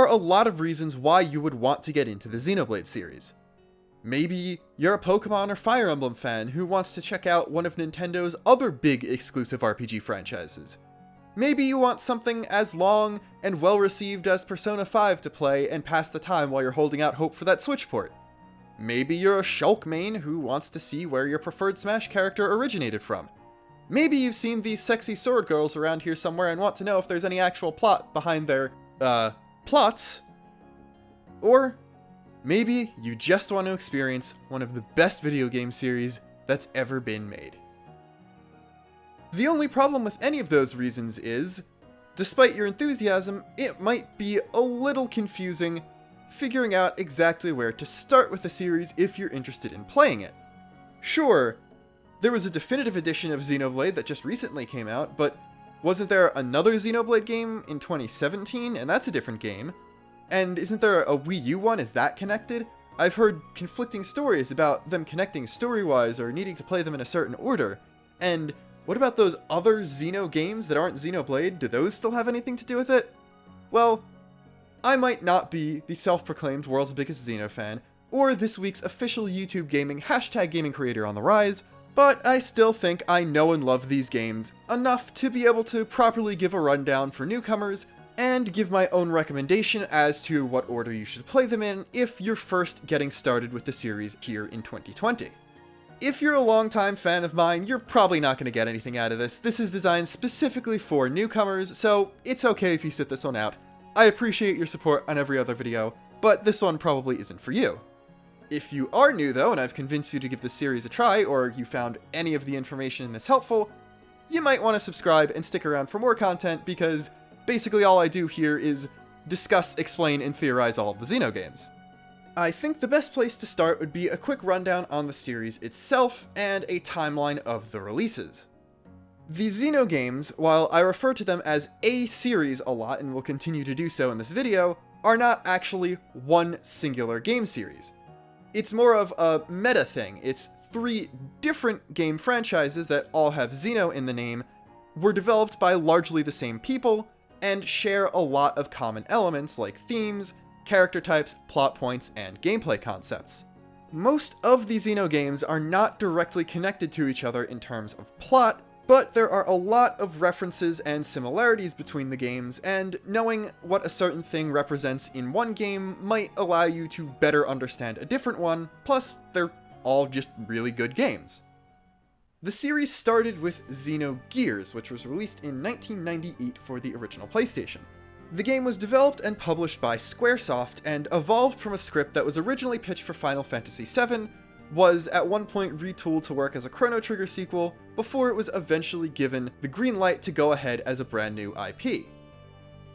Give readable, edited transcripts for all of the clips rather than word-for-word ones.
are a lot of reasons why you would want to get into the Xenoblade series. Maybe you're a Pokemon or Fire Emblem fan who wants to check out one of Nintendo's other big exclusive RPG franchises. Maybe you want something as long and well received as Persona 5 to play and pass the time while you're holding out hope for that Switch port. Maybe you're a Shulk main who wants to see where your preferred Smash character originated from. Maybe you've seen these sexy sword girls around here somewhere and want to know if there's any actual plot behind their, plots. Or maybe you just want to experience one of the best video game series that's ever been made. The only problem with any of those reasons is, despite your enthusiasm, it might be a little confusing figuring out exactly where to start with the series if you're interested in playing it. Sure, there was a definitive edition of Xenoblade that just recently came out, but wasn't there another Xenoblade game in 2017, and that's a different game? And isn't there a Wii U one? Is that connected? I've heard conflicting stories about them connecting story-wise or needing to play them in a certain order. And what about those other Xeno games that aren't Xenoblade? Do those still have anything to do with it? Well, I might not be the self-proclaimed world's biggest Xeno fan, or this week's official YouTube gaming #gaming creator on the rise, but I still think I know and love these games enough to be able to properly give a rundown for newcomers and give my own recommendation as to what order you should play them in if you're first getting started with the series here in 2020. If you're a longtime fan of mine, you're probably not going to get anything out of this. This is designed specifically for newcomers, so it's okay if you sit this one out. I appreciate your support on every other video, but this one probably isn't for you. If you are new though, and I've convinced you to give this series a try, or you found any of the information in this helpful, you might want to subscribe and stick around for more content, because basically all I do here is discuss, explain, and theorize all of the Xeno games. I think the best place to start would be a quick rundown on the series itself, and a timeline of the releases. The Xeno games, while I refer to them as a series a lot and will continue to do so in this video, are not actually one singular game series. It's more of a meta thing. It's 3 different game franchises that all have Xeno in the name, were developed by largely the same people, and share a lot of common elements like themes, character types, plot points, and gameplay concepts. Most of the Xeno games are not directly connected to each other in terms of plot, but there are a lot of references and similarities between the games, and knowing what a certain thing represents in one game might allow you to better understand a different one, plus they're all just really good games. The series started with Xenogears, which was released in 1998 for the original PlayStation. The game was developed and published by Squaresoft, and evolved from a script that was originally pitched for Final Fantasy VII, was at one point retooled to work as a Chrono Trigger sequel, before it was eventually given the green light to go ahead as a brand new IP.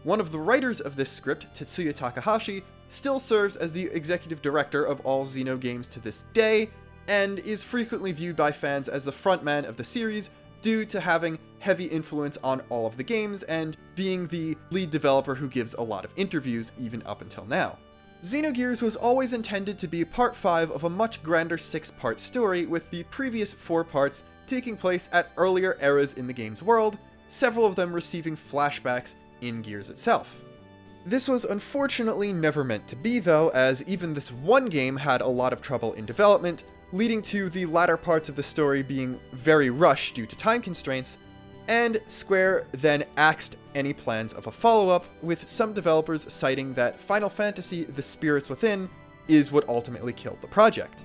One of the writers of this script, Tetsuya Takahashi, still serves as the executive director of all Xeno games to this day, and is frequently viewed by fans as the frontman of the series due to having heavy influence on all of the games and being the lead developer who gives a lot of interviews even up until now. Xenogears was always intended to be part 5 of a much grander 6-part story, with the previous 4 parts taking place at earlier eras in the game's world, several of them receiving flashbacks in Gears itself. This was unfortunately never meant to be though, as even this one game had a lot of trouble in development, leading to the latter parts of the story being very rushed due to time constraints, and Square then axed any plans of a follow-up, with some developers citing that Final Fantasy: The Spirits Within is what ultimately killed the project.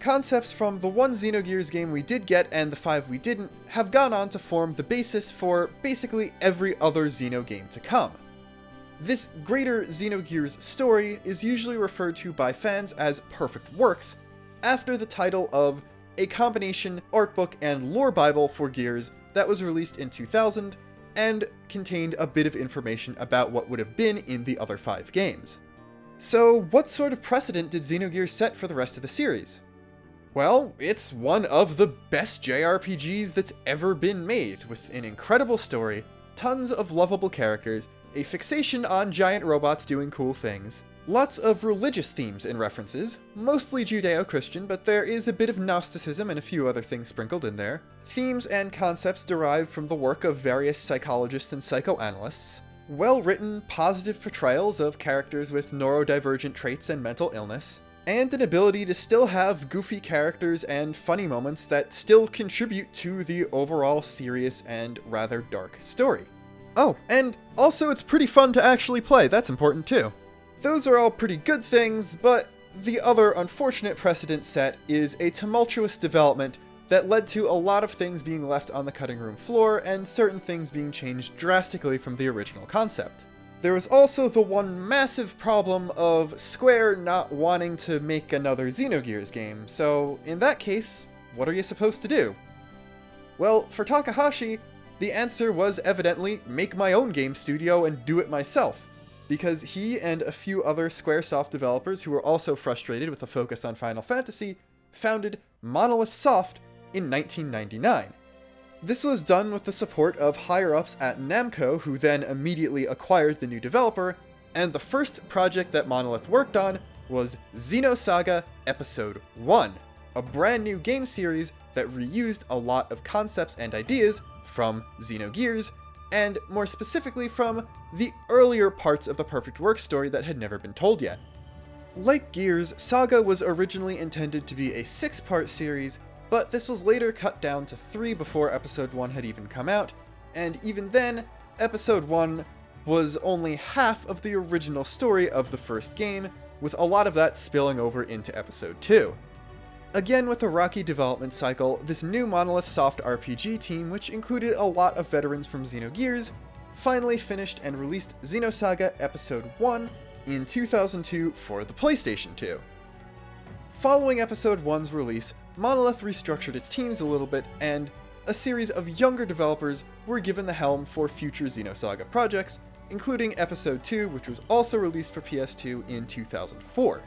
Concepts from the one Xenogears game we did get and the 5 we didn't have gone on to form the basis for basically every other Xeno game to come. This greater Xenogears story is usually referred to by fans as perfect works, after the title of a combination art book and lore bible for Gears that was released in 2000, and contained a bit of information about what would have been in the other 5 games. So what sort of precedent did Xenogears set for the rest of the series? Well, it's one of the best JRPGs that's ever been made, with an incredible story, tons of lovable characters, a fixation on giant robots doing cool things, lots of religious themes and references, mostly Judeo-Christian, but there is a bit of Gnosticism and a few other things sprinkled in there, themes and concepts derived from the work of various psychologists and psychoanalysts, well-written, positive portrayals of characters with neurodivergent traits and mental illness, and an ability to still have goofy characters and funny moments that still contribute to the overall serious and rather dark story. Oh, and also it's pretty fun to actually play, that's important too. Those are all pretty good things, but the other unfortunate precedent set is a tumultuous development that led to a lot of things being left on the cutting room floor and certain things being changed drastically from the original concept. There was also the one massive problem of Square not wanting to make another Xenogears game, so in that case, what are you supposed to do? Well, for Takahashi, the answer was evidently make my own game studio and do it myself, because he and a few other Squaresoft developers who were also frustrated with the focus on Final Fantasy founded Monolith Soft in 1999. This was done with the support of higher-ups at Namco, who then immediately acquired the new developer, and the first project that Monolith worked on was Xenosaga Episode 1, a brand new game series that reused a lot of concepts and ideas from Xenogears, and more specifically from the earlier parts of the Perfect Work story that had never been told yet. Like Gears, Saga was originally intended to be a 6-part series, but this was later cut down to 3 before Episode 1 had even come out, and even then, Episode 1 was only half of the original story of the first game, with a lot of that spilling over into Episode 2. Again, with a rocky development cycle, this new Monolith Soft RPG team, which included a lot of veterans from Xenogears, finally finished and released Xenosaga Episode 1 in 2002 for the PlayStation 2. Following Episode 1's release, Monolith restructured its teams a little bit, and a series of younger developers were given the helm for future Xenosaga projects, including Episode 2, which was also released for PS2 in 2004.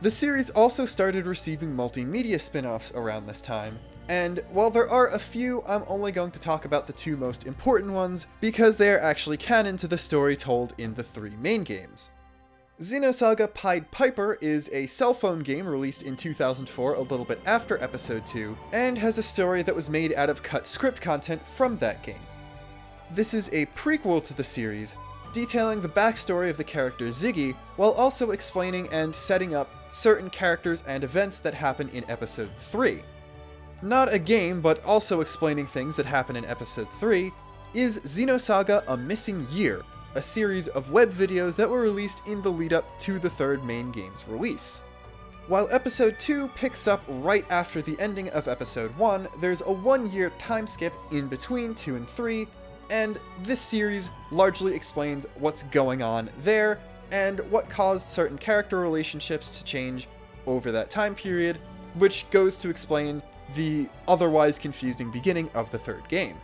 The series also started receiving multimedia spin-offs around this time, and while there are a few, I'm only going to talk about the 2 most important ones because they are actually canon to the story told in the 3 main games. Xenosaga Pied Piper is a cell phone game released in 2004, a little bit after Episode 2, and has a story that was made out of cut script content from that game. This is a prequel to the series, detailing the backstory of the character Ziggy, while also explaining and setting up certain characters and events that happen in Episode 3. Not a game, but also explaining things that happen in Episode 3, is Xenosaga A Missing Year, a series of web videos that were released in the lead-up to the 3rd main game's release. While Episode 2 picks up right after the ending of Episode 1, there's a 1-year time skip in between 2 and 3, and this series largely explains what's going on there, and what caused certain character relationships to change over that time period, which goes to explain the otherwise confusing beginning of the 3rd game.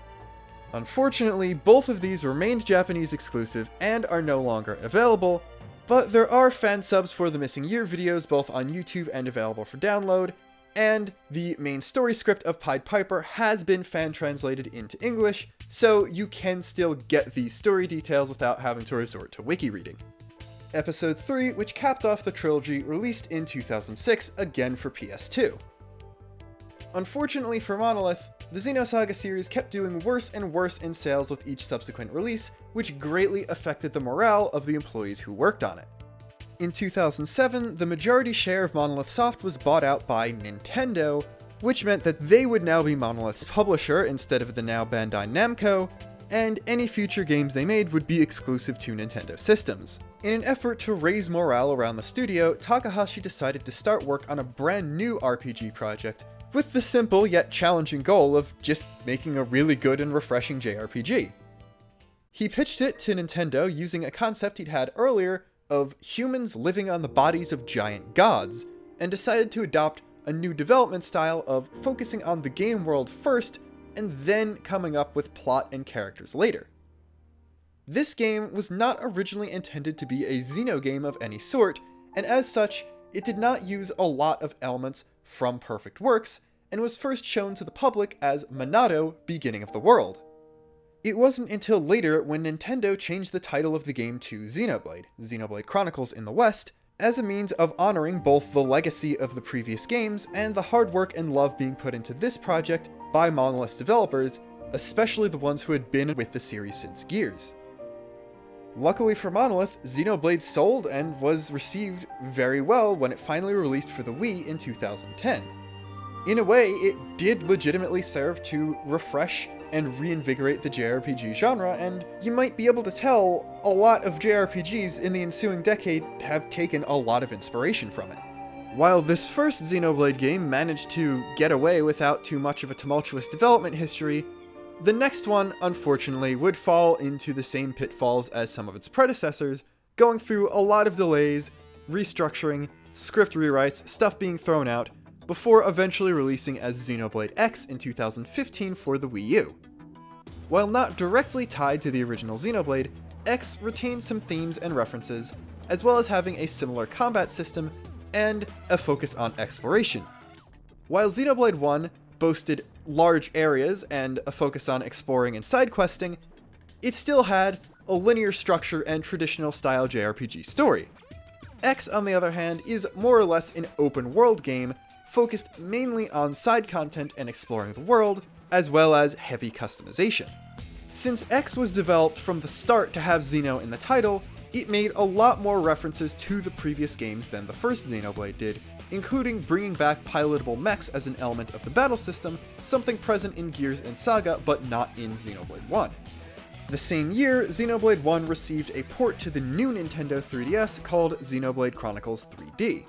Unfortunately, both of these remained Japanese exclusive and are no longer available, but there are fan subs for the Missing Year videos both on YouTube and available for download, and the main story script of Pied Piper has been fan translated into English, so you can still get these story details without having to resort to wiki reading. Episode 3, which capped off the trilogy, released in 2006, again for PS2. Unfortunately for Monolith, the Xenosaga series kept doing worse and worse in sales with each subsequent release, which greatly affected the morale of the employees who worked on it. In 2007, the majority share of Monolith Soft was bought out by Nintendo, which meant that they would now be Monolith's publisher instead of the now Bandai Namco, and any future games they made would be exclusive to Nintendo systems. In an effort to raise morale around the studio, Takahashi decided to start work on a brand new RPG project, with the simple yet challenging goal of just making a really good and refreshing JRPG. He pitched it to Nintendo using a concept he'd had earlier of humans living on the bodies of giant gods, and decided to adopt a new development style of focusing on the game world first, and then coming up with plot and characters later. This game was not originally intended to be a Xeno game of any sort, and as such, it did not use a lot of elements from Perfect Works, and was first shown to the public as Monado: Beginning of the World. It wasn't until later when Nintendo changed the title of the game to Xenoblade Chronicles in the West, as a means of honoring both the legacy of the previous games and the hard work and love being put into this project by Monolith's developers, especially the ones who had been with the series since Gears. Luckily for Monolith, Xenoblade sold and was received very well when it finally released for the Wii in 2010. In a way, it did legitimately serve to refresh and reinvigorate the JRPG genre, and you might be able to tell a lot of JRPGs in the ensuing decade have taken a lot of inspiration from it. While this first Xenoblade game managed to get away without too much of a tumultuous development history, the next one, unfortunately, would fall into the same pitfalls as some of its predecessors, going through a lot of delays, restructuring, script rewrites, stuff being thrown out, before eventually releasing as Xenoblade X in 2015 for the Wii U. While not directly tied to the original Xenoblade, X retains some themes and references, as well as having a similar combat system and a focus on exploration. While Xenoblade 1 boasted large areas and a focus on exploring and side questing, it still had a linear structure and traditional style JRPG story. X, on the other hand, is more or less an open world game, focused mainly on side content and exploring the world, as well as heavy customization. Since X was developed from the start to have Xeno in the title, it made a lot more references to the previous games than the first Xenoblade did, including bringing back pilotable mechs as an element of the battle system, something present in Gears and Saga but not in Xenoblade 1. The same year, Xenoblade 1 received a port to the new Nintendo 3DS called Xenoblade Chronicles 3D.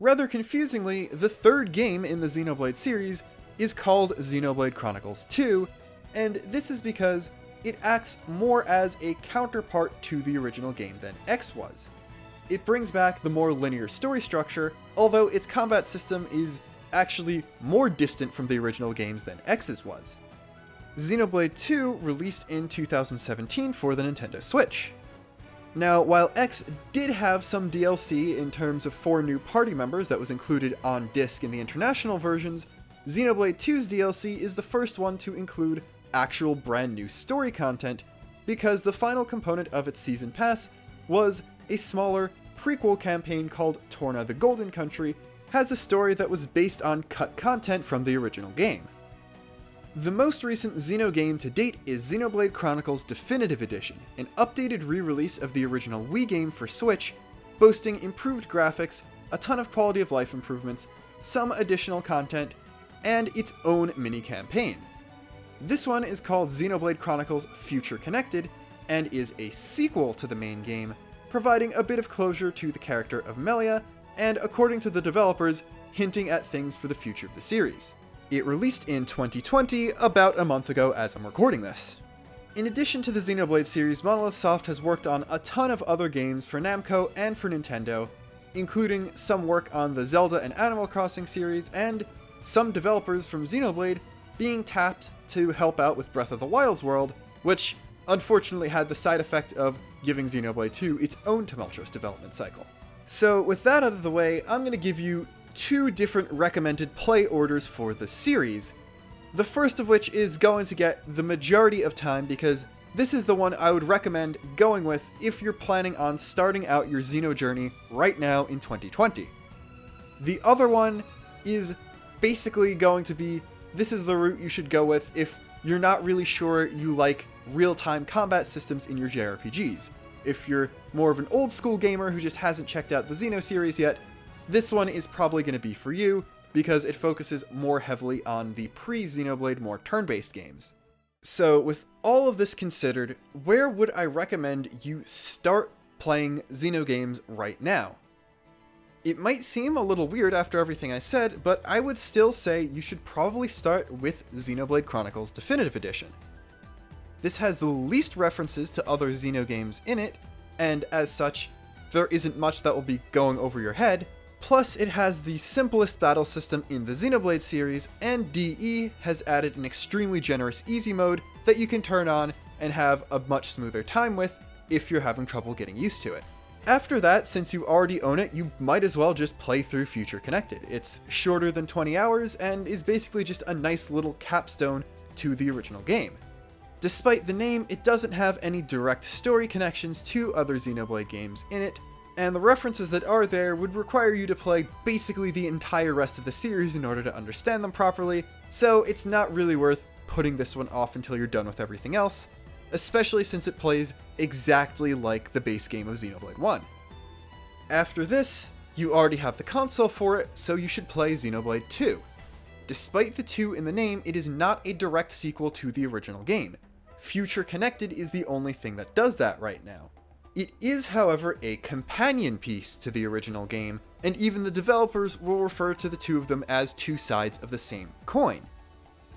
Rather confusingly, the third game in the Xenoblade series is called Xenoblade Chronicles 2, and this is because it acts more as a counterpart to the original game than X was. It brings back the more linear story structure, although its combat system is actually more distant from the original games than X's was. Xenoblade 2 released in 2017 for the Nintendo Switch. Now, while X did have some DLC in terms of 4 new party members that was included on disc in the international versions, Xenoblade 2's DLC is the first one to include actual brand new story content, because the final component of its season pass was a smaller prequel campaign called Torna the Golden Country, has a story that was based on cut content from the original game. The most recent Xeno game to date is Xenoblade Chronicles Definitive Edition, an updated re-release of the original Wii game for Switch, boasting improved graphics, a ton of quality of life improvements, some additional content, and its own mini-campaign. This one is called Xenoblade Chronicles Future Connected, and is a sequel to the main game, providing a bit of closure to the character of Melia, and according to the developers, hinting at things for the future of the series. It released in 2020, about a month ago as I'm recording this. In addition to the Xenoblade series, Monolith Soft has worked on a ton of other games for Namco and for Nintendo, including some work on the Zelda and Animal Crossing series, and some developers from Xenoblade being tapped to help out with Breath of the Wild's world, which unfortunately had the side effect of giving Xenoblade 2 its own tumultuous development cycle. So with that out of the way, I'm going to give you 2 different recommended play orders for the series, the first of which is going to get the majority of time because this is the one I would recommend going with if you're planning on starting out your Xeno journey right now in 2020. The other one is basically going to be, this is the route you should go with if you're not really sure you like real-time combat systems in your JRPGs. If you're more of an old school gamer who just hasn't checked out the Xeno series yet, this one is probably going to be for you because it focuses more heavily on the pre-Xenoblade, more turn-based games. So with all of this considered, where would I recommend you start playing Xeno games right now? It might seem a little weird after everything I said, but I would still say you should probably start with Xenoblade Chronicles Definitive Edition. This has the least references to other Xeno games in it, and as such, there isn't much that will be going over your head. Plus, it has the simplest battle system in the Xenoblade series, and DE has added an extremely generous easy mode that you can turn on and have a much smoother time with if you're having trouble getting used to it. After that, since you already own it, you might as well just play through Future Connected. It's shorter than 20 hours and is basically just a nice little capstone to the original game. Despite the name, it doesn't have any direct story connections to other Xenoblade games in it, and the references that are there would require you to play basically the entire rest of the series in order to understand them properly, so it's not really worth putting this one off until you're done with everything else, especially since it plays exactly like the base game of Xenoblade 1. After this, you already have the console for it, so you should play Xenoblade 2. Despite the 2 in the name, it is not a direct sequel to the original game. Future Connected is the only thing that does that right now. It is, however, a companion piece to the original game, and even the developers will refer to the two of them as two sides of the same coin.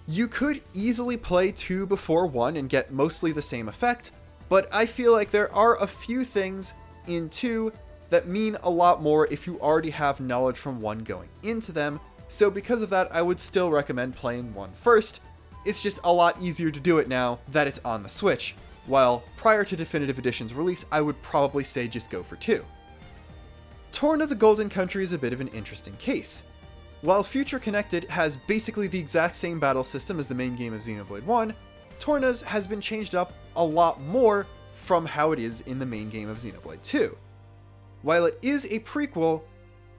You could easily play 2 before 1 and get mostly the same effect, but I feel like there are a few things in 2 that mean a lot more if you already have knowledge from 1 going into them, so because of that I would still recommend playing 1 first. It's just a lot easier to do it now that it's on the Switch, while prior to Definitive Edition's release I would probably say just go for 2. Torna the Golden Country is a bit of an interesting case. While Future Connected has basically the exact same battle system as the main game of Xenoblade 1, Torna's has been changed up a lot more from how it is in the main game of Xenoblade 2. While it is a prequel,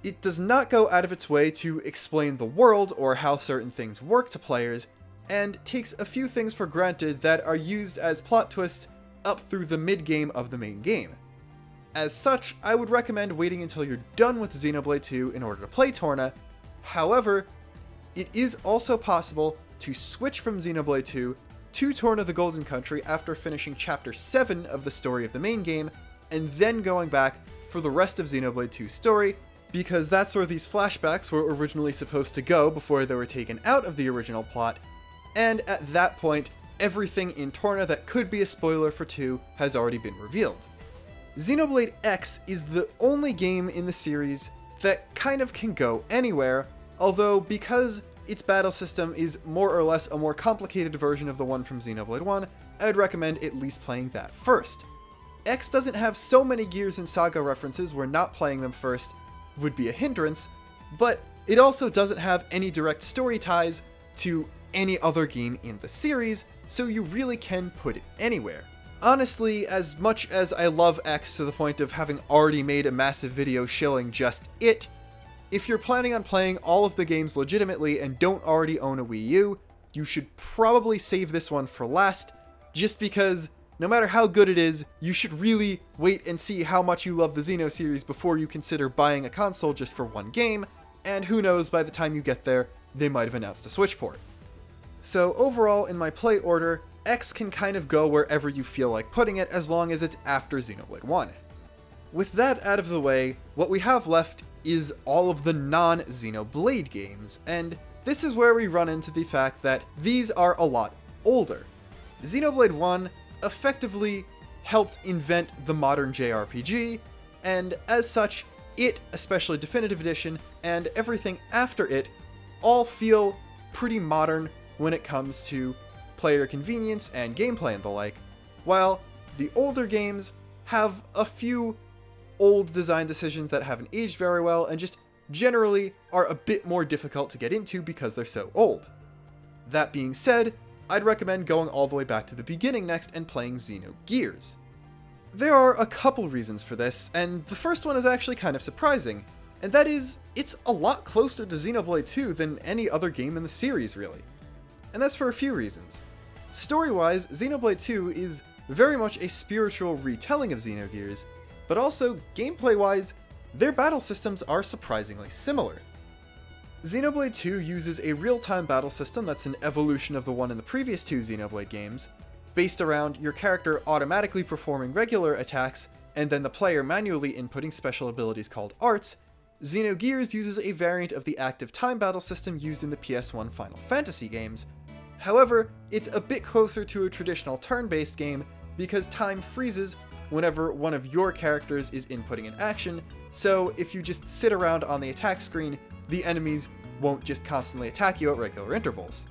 it does not go out of its way to explain the world or how certain things work to players, and takes a few things for granted that are used as plot twists up through the mid-game of the main game. As such, I would recommend waiting until you're done with Xenoblade 2 in order to play Torna. However, it is also possible to switch from Xenoblade 2 to Torna the Golden Country after finishing Chapter 7 of the story of the main game, and then going back for the rest of Xenoblade 2's story, because that's where these flashbacks were originally supposed to go before they were taken out of the original plot, and at that point, everything in Torna that could be a spoiler for 2 has already been revealed. Xenoblade X is the only game in the series that kind of can go anywhere, although because its battle system is more or less a more complicated version of the one from Xenoblade 1, I'd recommend at least playing that first. X doesn't have so many Gears and Saga references where not playing them first would be a hindrance, but it also doesn't have any direct story ties to any other game in the series, so you really can put it anywhere. Honestly, as much as I love X to the point of having already made a massive video shilling just it, if you're planning on playing all of the games legitimately and don't already own a Wii U, you should probably save this one for last, just because no matter how good it is, you should really wait and see how much you love the Xeno series before you consider buying a console just for one game, and who knows, by the time you get there, they might have announced a Switch port. So overall, in my play order, X can kind of go wherever you feel like putting it as long as it's after Xenoblade 1. With that out of the way, what we have left is all of the non-Xenoblade games, and this is where we run into the fact that these are a lot older. Xenoblade 1 effectively helped invent the modern JRPG, and as such, it, especially Definitive Edition, and everything after it, all feel pretty modern when it comes to player convenience and gameplay and the like, while the older games have a few old design decisions that haven't aged very well and just generally are a bit more difficult to get into because they're so old. That being said, I'd recommend going all the way back to the beginning next and playing Xenogears. There are a couple reasons for this, and the first one is actually kind of surprising, and that is, it's a lot closer to Xenoblade 2 than any other game in the series, really. And that's for a few reasons. Story-wise, Xenoblade 2 is very much a spiritual retelling of Xenogears, but also, gameplay-wise, their battle systems are surprisingly similar. Xenoblade 2 uses a real-time battle system that's an evolution of the one in the previous two Xenoblade games, based around your character automatically performing regular attacks, and then the player manually inputting special abilities called arts. Xenogears uses a variant of the active time battle system used in the PS1 Final Fantasy games. However, it's a bit closer to a traditional turn-based game because time freezes whenever one of your characters is inputting an action, so if you just sit around on the attack screen, the enemies won't just constantly attack you at regular intervals.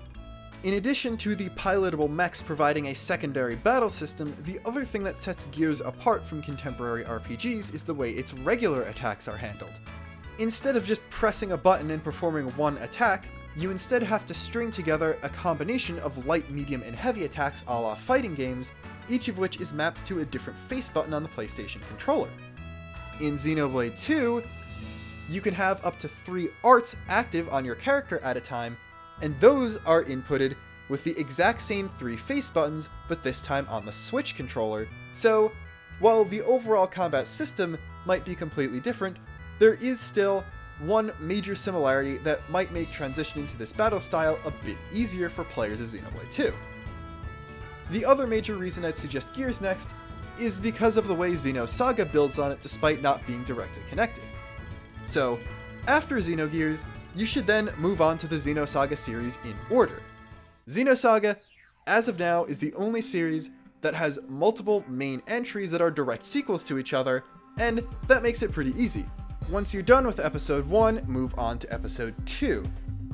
In addition to the pilotable mechs providing a secondary battle system, the other thing that sets Gears apart from contemporary RPGs is the way its regular attacks are handled. Instead of just pressing a button and performing one attack, you instead have to string together a combination of light, medium, and heavy attacks a la fighting games, each of which is mapped to a different face button on the PlayStation controller. In Xenoblade 2, you can have up to 3 arts active on your character at a time, and those are inputted with the exact same 3 face buttons, but this time on the Switch controller. So, while the overall combat system might be completely different, there is still one major similarity that might make transitioning to this battle style a bit easier for players of Xenoblade 2. The other major reason I'd suggest Gears next is because of the way Xenosaga builds on it despite not being directly connected. So, after Xenogears, you should then move on to the Xenosaga series in order. Xenosaga, as of now, is the only series that has multiple main entries that are direct sequels to each other, and that makes it pretty easy. Once you're done with episode 1, move on to episode 2.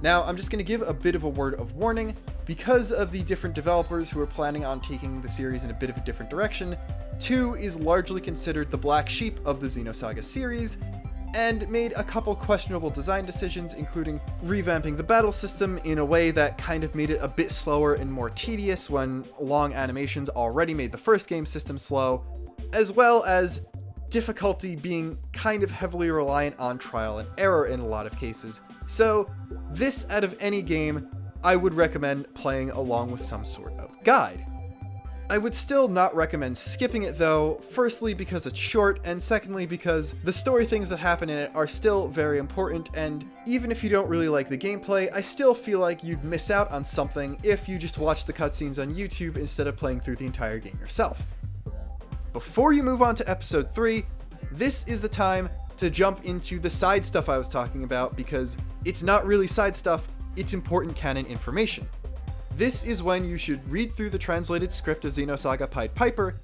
Now, I'm just going to give a bit of a word of warning. Because of the different developers who are planning on taking the series in a bit of a different direction, 2 is largely considered the black sheep of the Xenosaga series, and made a couple questionable design decisions, including revamping the battle system in a way that kind of made it a bit slower and more tedious when long animations already made the first game system slow, as well as difficulty being kind of heavily reliant on trial and error in a lot of cases. So this, out of any game, I would recommend playing along with some sort of guide. I would still not recommend skipping it though, firstly because it's short, and secondly because the story things that happen in it are still very important, and even if you don't really like the gameplay, I still feel like you'd miss out on something if you just watch the cutscenes on YouTube instead of playing through the entire game yourself. Before you move on to episode 3, this is the time to jump into the side stuff I was talking about, because it's not really side stuff, it's important canon information. This is when you should read through the translated script of Xenosaga Pied Piper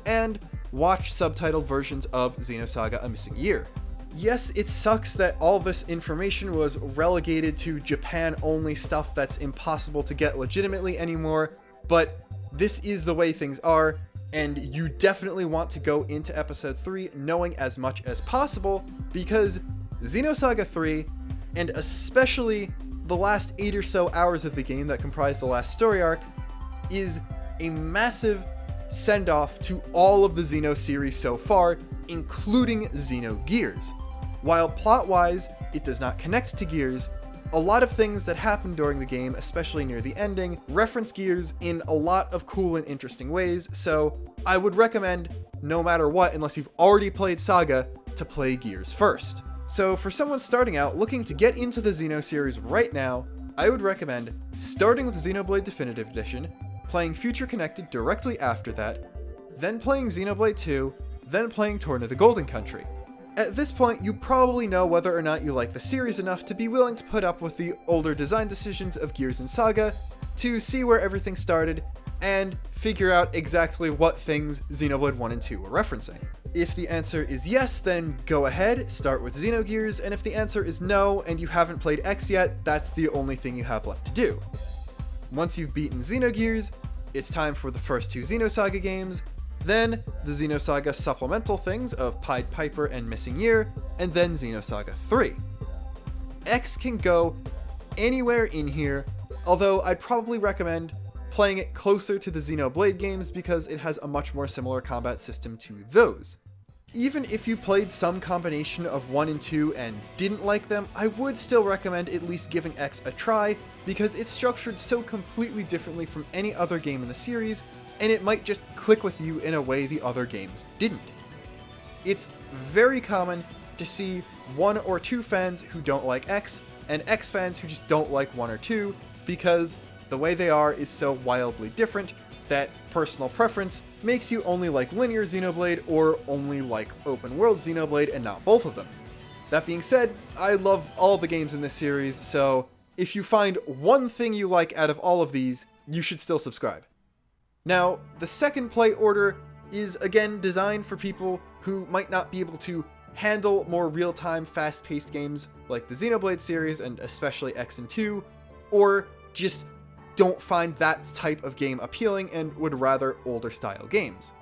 and watch subtitled versions of Xenosaga A Missing Year. Yes, it sucks that all this information was relegated to Japan-only stuff that's impossible to get legitimately anymore, but this is the way things are, and you definitely want to go into episode 3 knowing as much as possible, because Xenosaga 3, and especially the last 8 or so hours of the game that comprise the last story arc, is a massive send-off to all of the Xeno series so far, including Xenogears. While plot-wise, it does not connect to Gears, a lot of things that happen during the game, especially near the ending, reference Gears in a lot of cool and interesting ways, so I would recommend, no matter what, unless you've already played Saga, to play Gears first. So for someone starting out looking to get into the Xeno series right now, I would recommend starting with Xenoblade Definitive Edition, playing Future Connected directly after that, then playing Xenoblade 2, then playing Torn of the Golden Country. At this point, you probably know whether or not you like the series enough to be willing to put up with the older design decisions of Gears and Saga, to see where everything started, and figure out exactly what things Xenoblade 1 and 2 were referencing. If the answer is yes, then go ahead, start with Xenogears, and if the answer is no, and you haven't played X yet, that's the only thing you have left to do. Once you've beaten Xenogears, it's time for the first 2 Xenosaga games, then the Xenosaga supplemental things of Pied Piper and Missing Year, and then Xenosaga 3. X can go anywhere in here, although I'd probably recommend playing it closer to the Xenoblade games because it has a much more similar combat system to those. Even if you played some combination of 1 and 2 and didn't like them, I would still recommend at least giving X a try, because it's structured so completely differently from any other game in the series, and it might just click with you in a way the other games didn't. It's very common to see 1 or 2 fans who don't like X, and X fans who just don't like 1 or 2, because the way they are is so wildly different that personal preference makes you only like linear Xenoblade or only like open world Xenoblade and not both of them. That being said, I love all the games in this series, so if you find one thing you like out of all of these, you should still subscribe. Now, the second play order is again designed for people who might not be able to handle more real-time, fast-paced games like the Xenoblade series and especially X and 2, or just don't find that type of game appealing and would rather older style games.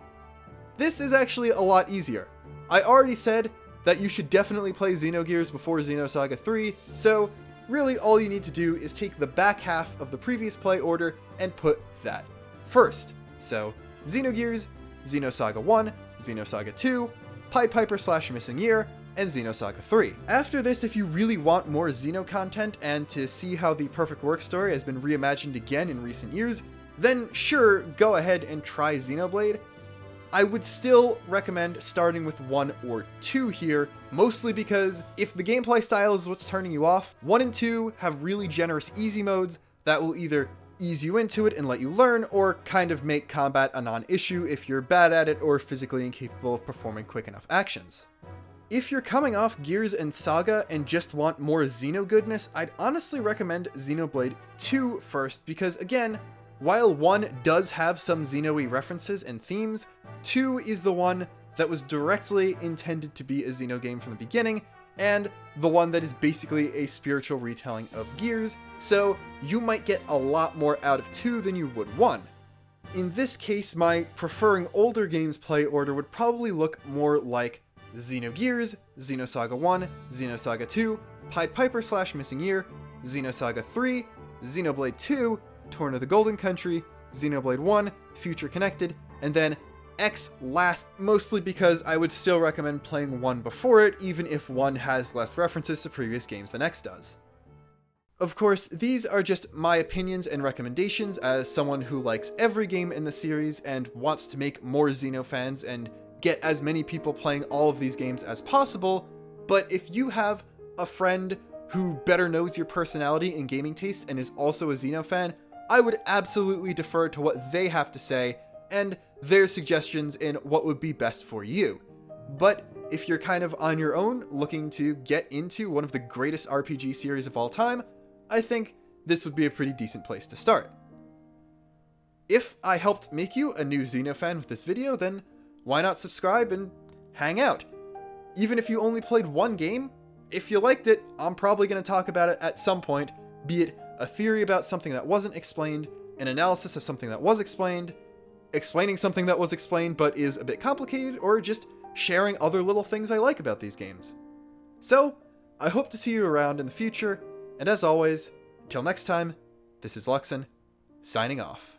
This is actually a lot easier. I already said that you should definitely play Xenogears before Xenosaga 3, so really all you need to do is take the back half of the previous play order and put that first. So Xenogears, Xenosaga 1, Xenosaga 2, Pied Piper / Missing Year, and Xenosaga 3. After this, if you really want more Xeno content and to see how the Perfect Work story has been reimagined again in recent years, then sure, go ahead and try Xenoblade. I would still recommend starting with 1 or 2 here, mostly because if the gameplay style is what's turning you off, 1 and 2 have really generous easy modes that will either ease you into it and let you learn, or kind of make combat a non-issue if you're bad at it or physically incapable of performing quick enough actions. If you're coming off Gears and Saga and just want more Xeno goodness, I'd honestly recommend Xenoblade 2 first, because again, while 1 does have some Xeno-y references and themes, 2 is the one that was directly intended to be a Xeno game from the beginning, and the one that is basically a spiritual retelling of Gears, so you might get a lot more out of 2 than you would 1. In this case, my preferring older games play order would probably look more like Xenogears, Xenosaga 1, Xenosaga 2, Pied Piper / Missing Year, Xenosaga 3, Xenoblade 2, Torn of the Golden Country, Xenoblade 1, Future Connected, and then X last, mostly because I would still recommend playing 1 before it, even if 1 has less references to previous games than X does. Of course, these are just my opinions and recommendations as someone who likes every game in the series and wants to make more Xeno fans and get as many people playing all of these games as possible, but if you have a friend who better knows your personality and gaming tastes and is also a Xeno fan, I would absolutely defer to what they have to say and their suggestions in what would be best for you. But if you're kind of on your own looking to get into one of the greatest RPG series of all time, I think this would be a pretty decent place to start. If I helped make you a new Xeno fan with this video, then why not subscribe and hang out? Even if you only played 1 game, if you liked it, I'm probably going to talk about it at some point, be it a theory about something that wasn't explained, an analysis of something that was explained, explaining something that was explained but is a bit complicated, or just sharing other little things I like about these games. So, I hope to see you around in the future, and as always, until next time, this is Luxin, signing off.